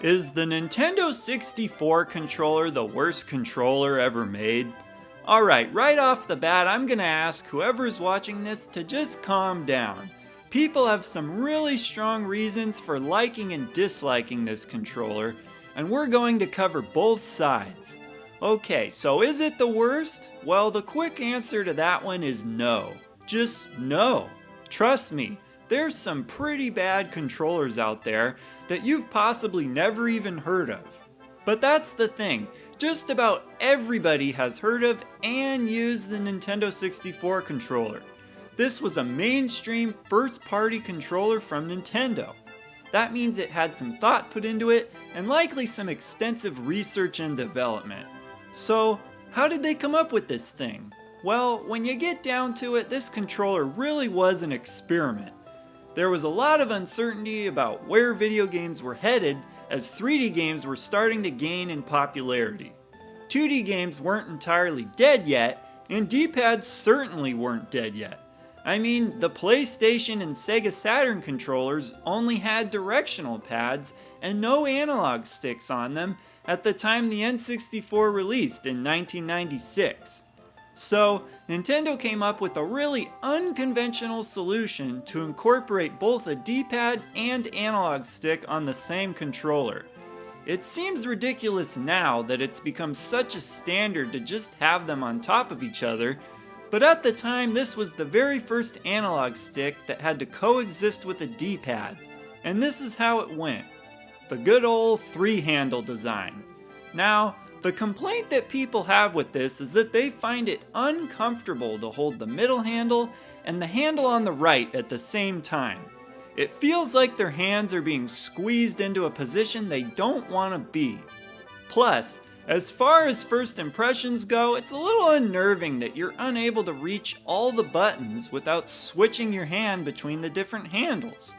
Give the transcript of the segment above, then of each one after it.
Is the Nintendo 64 controller the worst controller ever made? Alright, right off the bat, I'm gonna ask whoever's watching this to just calm down. People have some really strong reasons for liking and disliking this controller, and we're going to cover both sides. Okay, so is it the worst? Well, the quick answer to that one is no. Just no. Trust me, there's some pretty bad controllers out there that you've possibly never even heard of. But that's the thing, just about everybody has heard of and used the Nintendo 64 controller. This was a mainstream first-party controller from Nintendo. That means it had some thought put into it and likely some extensive research and development. So, how did they come up with this thing? Well, when you get down to it, this controller really was an experiment. There was a lot of uncertainty about where video games were headed as 3D games were starting to gain in popularity. 2D games weren't entirely dead yet, and D-pads certainly weren't dead yet. I mean, the PlayStation and Sega Saturn controllers only had directional pads and no analog sticks on them at the time the N64 released in 1996. So, Nintendo came up with a really unconventional solution to incorporate both a D-pad and analog stick on the same controller. It seems ridiculous now that it's become such a standard to just have them on top of each other, but at the time this was the very first analog stick that had to coexist with a D-pad, and this is how it went. The good old three-handle design. Now, the complaint that people have with this is that they find it uncomfortable to hold the middle handle and the handle on the right at the same time. It feels like their hands are being squeezed into a position they don't want to be. Plus, as far as first impressions go, it's a little unnerving that you're unable to reach all the buttons without switching your hand between the different handles.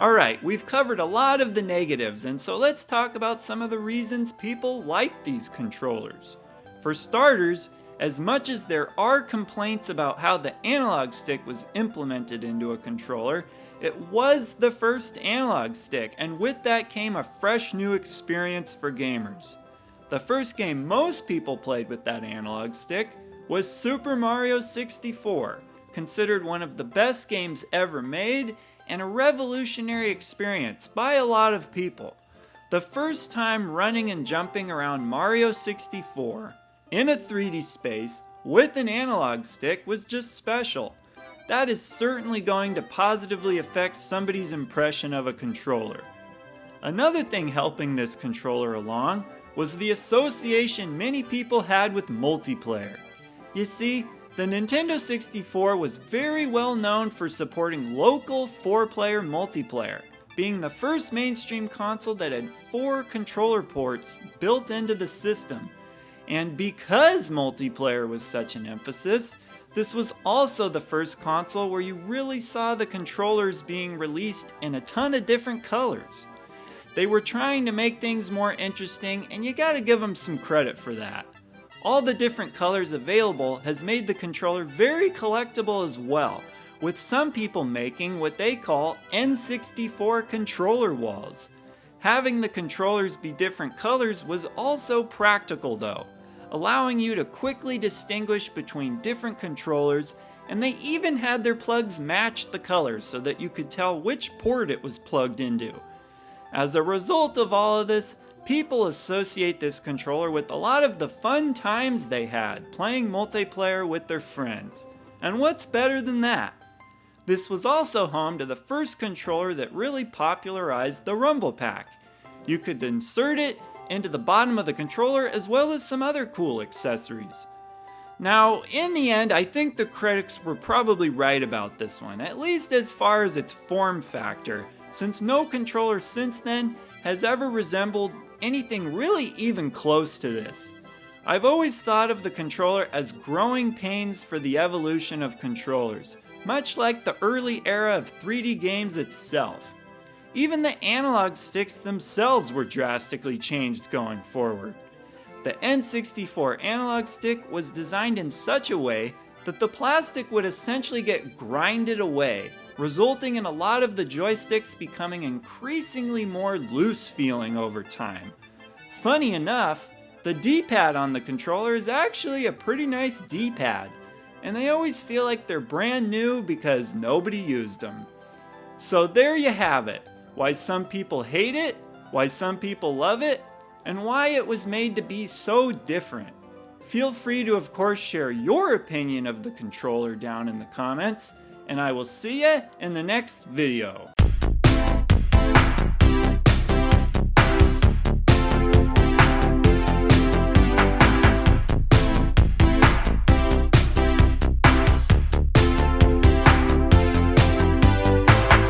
Alright, we've covered a lot of the negatives, and so let's talk about some of the reasons people like these controllers. For starters, as much as there are complaints about how the analog stick was implemented into a controller, it was the first analog stick, and with that came a fresh new experience for gamers. The first game most people played with that analog stick was Super Mario 64, considered one of the best games ever made, and a revolutionary experience by a lot of people. The first time running and jumping around Mario 64 in a 3D space with an analog stick was just special. That is certainly going to positively affect somebody's impression of a controller. Another thing helping this controller along was the association many people had with multiplayer. You see, the Nintendo 64 was very well known for supporting local 4-player multiplayer, being the first mainstream console that had 4 controller ports built into the system. And because multiplayer was such an emphasis, this was also the first console where you really saw the controllers being released in a ton of different colors. They were trying to make things more interesting, and you gotta give them some credit for that. All the different colors available has made the controller very collectible as well, with some people making what they call N64 controller walls. Having the controllers be different colors was also practical though, allowing you to quickly distinguish between different controllers, and they even had their plugs match the colors so that you could tell which port it was plugged into. As a result of all of this, people associate this controller with a lot of the fun times they had playing multiplayer with their friends. And what's better than that? This was also home to the first controller that really popularized the Rumble Pack. You could insert it into the bottom of the controller as well as some other cool accessories. Now, in the end, I think the critics were probably right about this one, at least as far as its form factor, since no controller since then has ever resembled anything really even close to this. I've always thought of the controller as growing pains for the evolution of controllers, much like the early era of 3D games itself. Even the analog sticks themselves were drastically changed going forward. The N64 analog stick was designed in such a way that the plastic would essentially get grinded away, resulting in a lot of the joysticks becoming increasingly more loose feeling over time. Funny enough, the D-pad on the controller is actually a pretty nice D-pad, and they always feel like they're brand new because nobody used them. So there you have it, why some people hate it, why some people love it, and why it was made to be so different. Feel free to, of course, share your opinion of the controller down in the comments, and I will see you in the next video.